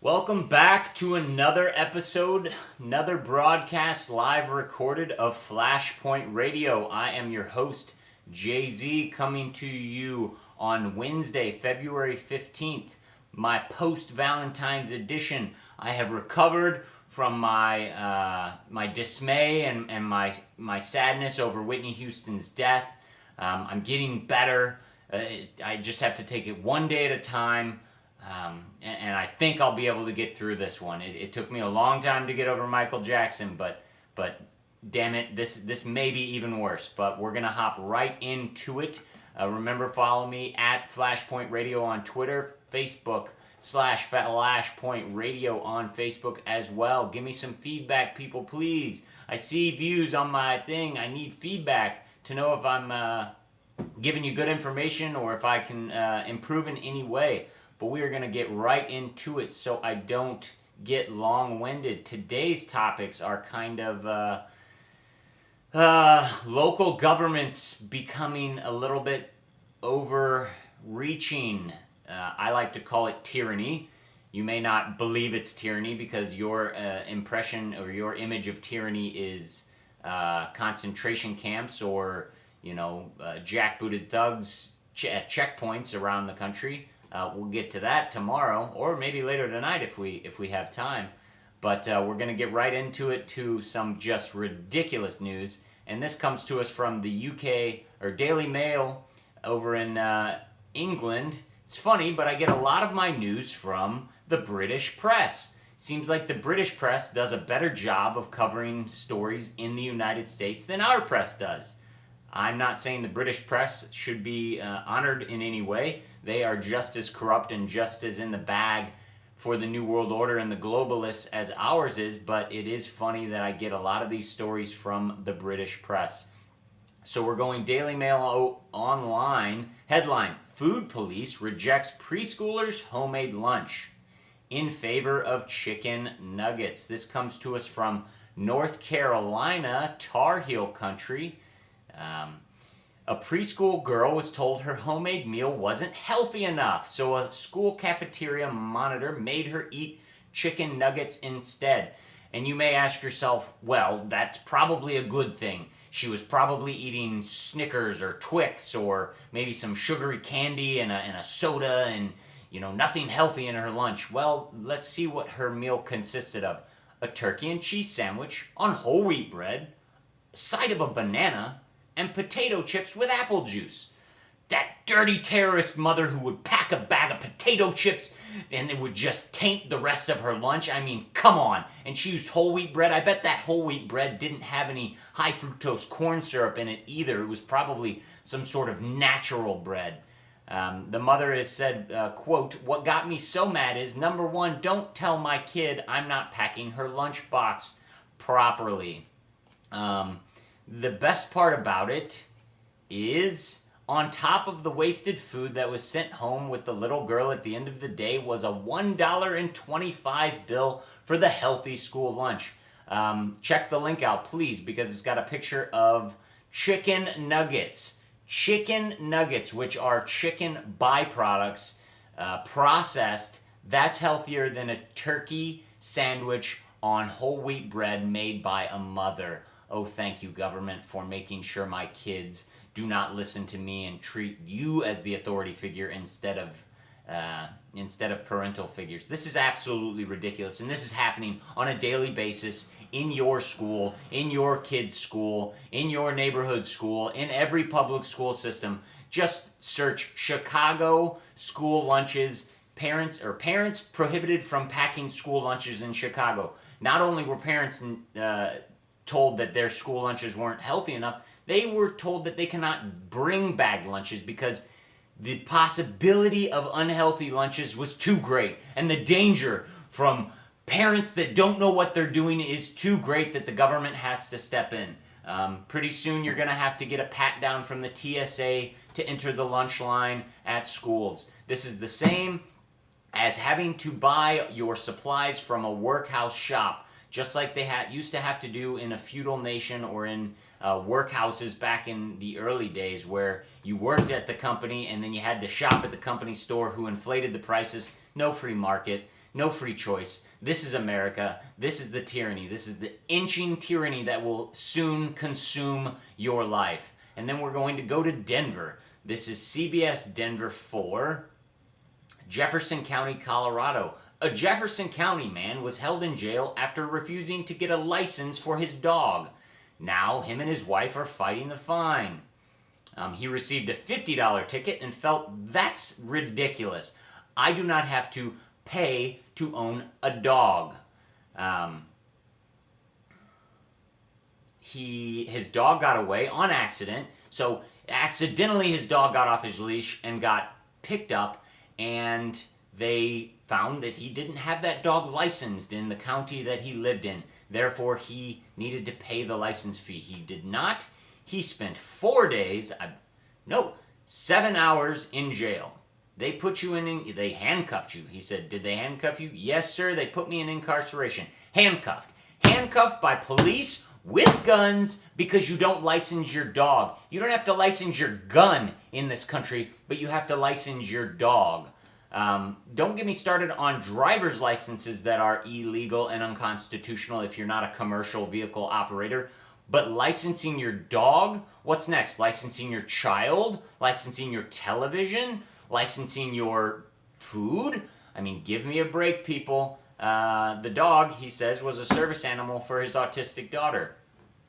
Welcome back to another episode, another broadcast live recorded of Flashpoint Radio. I am your host, Jay-Z, coming to you on Wednesday, February 15th, my post-Valentine's edition. I have recovered from my dismay and my sadness over Whitney Houston's death. I'm getting better. I just have to take it one day at a time. And I think I'll be able to get through this one. It took me a long time to get over Michael Jackson, but damn it, this may be even worse. But we're gonna hop right into it. Remember, follow me at Flashpoint Radio on Twitter, Facebook /Flashpoint Radio on Facebook as well. Give me some feedback, people, please. I see views on my thing. I need feedback to know if I'm giving you good information or if I can improve in any way. But we are going to get right into it so I don't get long-winded. Today's topics are kind of local governments becoming a little bit overreaching. I like to call it tyranny. You may not believe it's tyranny because your impression or your image of tyranny is concentration camps or, jackbooted thugs at checkpoints around the country. We'll get to that tomorrow, or maybe later tonight if we have time. But we're going to get right into it to some just ridiculous news. And this comes to us from the UK, or Daily Mail, over in England. It's funny, but I get a lot of my news from the British press. Seems like the British press does a better job of covering stories in the United States than our press does. I'm not saying the British press should be honored in any way. They are just as corrupt and just as in the bag for the New World Order and the globalists as ours is, but it is funny that I get a lot of these stories from the British press. So we're going Daily Mail online. Headline, Food Police rejects preschoolers' homemade lunch in favor of chicken nuggets. This comes to us from North Carolina, Tar Heel country. A preschool girl was told her homemade meal wasn't healthy enough, so a school cafeteria monitor made her eat chicken nuggets instead. And you may ask yourself, well, that's probably a good thing. She was probably eating Snickers or Twix or maybe some sugary candy and a soda and, nothing healthy in her lunch. Well, let's see what her meal consisted of. A turkey and cheese sandwich on whole wheat bread, a side of a banana, and potato chips with apple juice. That dirty terrorist mother who would pack a bag of potato chips and it would just taint the rest of her lunch. I mean, come on. And she used whole wheat bread. I bet that whole wheat bread didn't have any high fructose corn syrup in it either. It was probably some sort of natural bread. The mother has said, quote, "What got me so mad is, number one, don't tell my kid I'm not packing her lunchbox properly." The best part about it is, on top of the wasted food that was sent home with the little girl at the end of the day, was a $1.25 bill for the healthy school lunch. Check the link out, please, because it's got a picture of chicken nuggets. Chicken nuggets, which are chicken byproducts, processed. That's healthier than a turkey sandwich on whole wheat bread made by a mother. Oh, thank you, government, for making sure my kids do not listen to me and treat you as the authority figure instead of parental figures. This is absolutely ridiculous, and this is happening on a daily basis in your school, in your kid's school, in your neighborhood school, in every public school system. Just search Chicago school lunches. Parents prohibited from packing school lunches in Chicago. Not only were parents told that their school lunches weren't healthy enough, they were told that they cannot bring bagged lunches because the possibility of unhealthy lunches was too great, and the danger from parents that don't know what they're doing is too great that the government has to step in. Pretty soon you're going to have to get a pat down from the TSA to enter the lunch line at schools. This is the same as having to buy your supplies from a workhouse shop, just like they used to have to do in a feudal nation or in workhouses back in the early days, where you worked at the company and then you had to shop at the company store who inflated the prices. No free market. No free choice. This is America. This is the tyranny. This is the inching tyranny that will soon consume your life. And then we're going to go to Denver. This is CBS Denver 4, Jefferson County, Colorado. A Jefferson County man was held in jail after refusing to get a license for his dog. Now, him and his wife are fighting the fine. He received a $50 ticket and felt that's ridiculous. I do not have to pay to own a dog. His dog got away on accident. So accidentally his dog got off his leash and got picked up, and they found that he didn't have that dog licensed in the county that he lived in. Therefore, he needed to pay the license fee. He did not. He spent 7 hours in jail. They put you in, they handcuffed you. He said, did they handcuff you? Yes, sir, they put me in incarceration. Handcuffed. Handcuffed by police with guns because you don't license your dog. You don't have to license your gun in this country, but you have to license your dog. Don't get me started on driver's licenses that are illegal and unconstitutional if you're not a commercial vehicle operator. But licensing your dog? What's next? Licensing your child? Licensing your television? Licensing your food? I mean, give me a break, people. The dog, he says, was a service animal for his autistic daughter.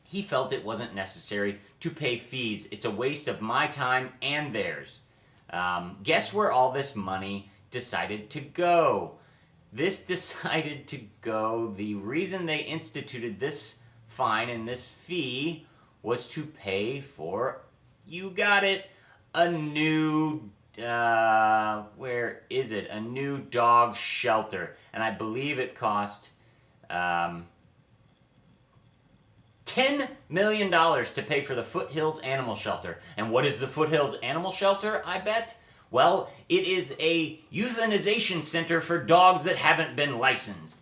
He felt it wasn't necessary to pay fees. It's a waste of my time and theirs. Guess where all this money decided to go? This decided to go, the reason they instituted this fine and this fee was to pay for, you got it, a new, where is it? A new dog shelter. And I believe it cost $10 million to pay for the Foothills Animal Shelter. And what is the Foothills Animal Shelter, I bet? Well, it is a euthanization center for dogs that haven't been licensed.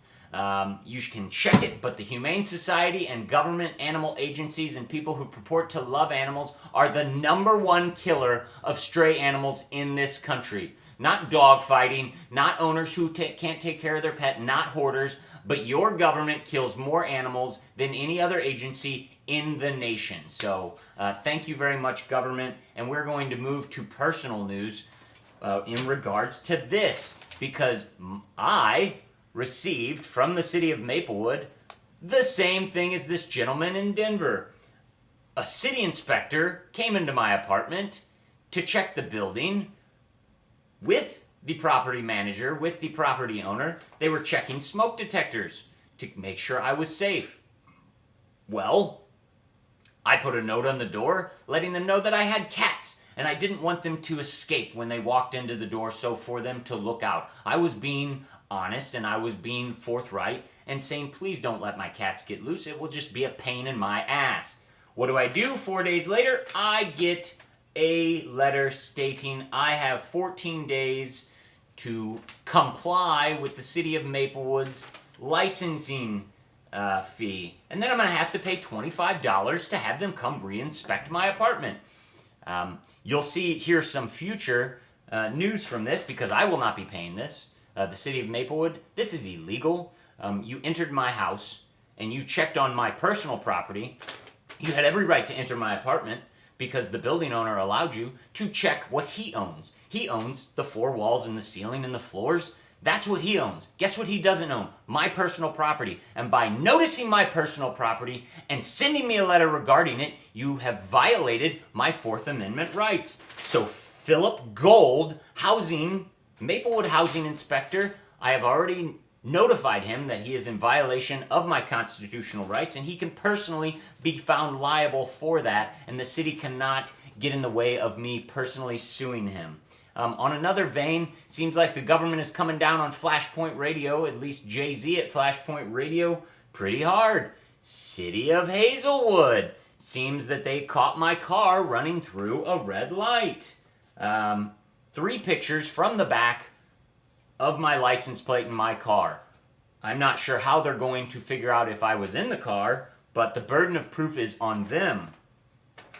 You can check it, but the Humane Society and government animal agencies and people who purport to love animals are the #1 killer of stray animals in this country. Not dog fighting, not owners who can't take care of their pet, not hoarders, but your government kills more animals than any other agency in the nation. So thank you very much, government. And we're going to move to personal news in regards to this, because I received from the city of Maplewood the same thing as this gentleman in Denver. A city inspector came into my apartment to check the building with the property manager, with the property owner. They were checking smoke detectors to make sure I was safe. Well, I put a note on the door letting them know that I had cats and I didn't want them to escape when they walked into the door, so for them to look out. I was being honest and I was being forthright and saying, please don't let my cats get loose. It will just be a pain in my ass. What do? 4 days later, I get a letter stating I have 14 days to comply with the city of Maplewood's licensing fee. And then I'm going to have to pay $25 to have them come re-inspect my apartment. You'll see here some future news from this because I will not be paying this. The city of Maplewood, this is illegal. You entered my house and you checked on my personal property. You had every right to enter my apartment because the building owner allowed you to check what he owns. He owns the 4 walls and the ceiling and the floors. That's what he owns. Guess what he doesn't own? My personal property. And by noticing my personal property and sending me a letter regarding it, you have violated my 4th Amendment rights. So Philip Gold, Maplewood Housing Inspector, I have already notified him that he is in violation of my constitutional rights and he can personally be found liable for that, and the city cannot get in the way of me personally suing him. On another vein, seems like the government is coming down on Flashpoint Radio, at least Jay-Z at Flashpoint Radio, pretty hard. City of Hazelwood. Seems that they caught my car running through a red light. 3 pictures from the back of my license plate in my car. I'm not sure how they're going to figure out if I was in the car, but the burden of proof is on them.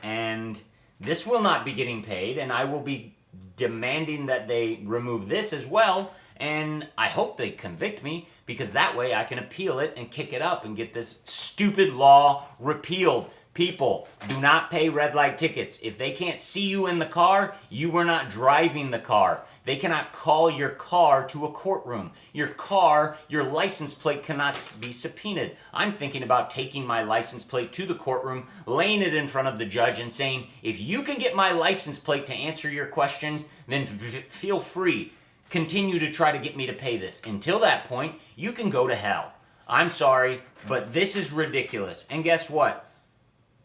And this will not be getting paid, and I will be demanding that they remove this as well. And I hope they convict me, because that way I can appeal it and kick it up and get this stupid law repealed. People, do not pay red light tickets. If they can't see you in the car, you were not driving the car. They cannot call your car to a courtroom. Your car, your license plate cannot be subpoenaed. I'm thinking about taking my license plate to the courtroom, laying it in front of the judge and saying, if you can get my license plate to answer your questions, then feel free. Continue to try to get me to pay this. Until that point, you can go to hell. I'm sorry, but this is ridiculous. And guess what?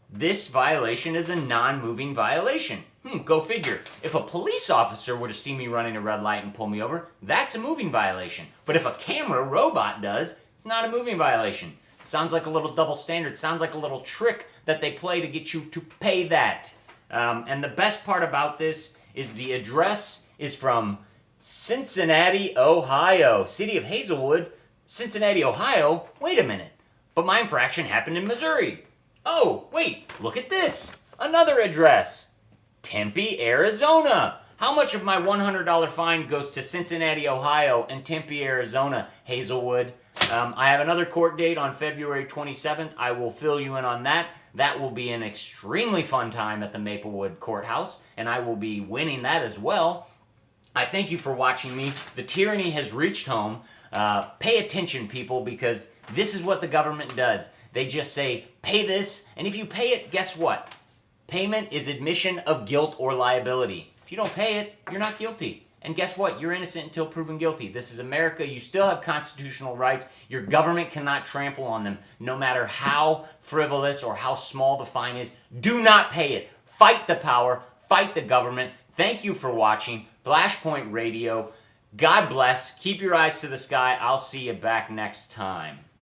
This violation is a non-moving violation. Go figure. If a police officer were to see me running a red light and pull me over, that's a moving violation. But if a camera robot does, it's not a moving violation. Sounds like a little double standard. Sounds like a little trick that they play to get you to pay that. And the best part about this is the address is from Cincinnati, Ohio. City of Hazelwood, Cincinnati, Ohio. Wait a minute. But my infraction happened in Missouri. Oh, wait, look at this. Another address. Tempe, Arizona. How much of my $100 fine goes to Cincinnati, Ohio and Tempe, Arizona, Hazelwood? I have another court date on February 27th. I will fill you in on that. That will be an extremely fun time at the Maplewood Courthouse, and I will be winning that as well. I thank you for watching me. The tyranny has reached home. Pay attention, people, because this is what the government does. They just say, pay this, and if you pay it, guess what? Payment is admission of guilt or liability. If you don't pay it, you're not guilty. And guess what? You're innocent until proven guilty. This is America. You still have constitutional rights. Your government cannot trample on them, no matter how frivolous or how small the fine is. Do not pay it. Fight the power. Fight the government. Thank you for watching Flashpoint Radio. God bless. Keep your eyes to the sky. I'll see you back next time.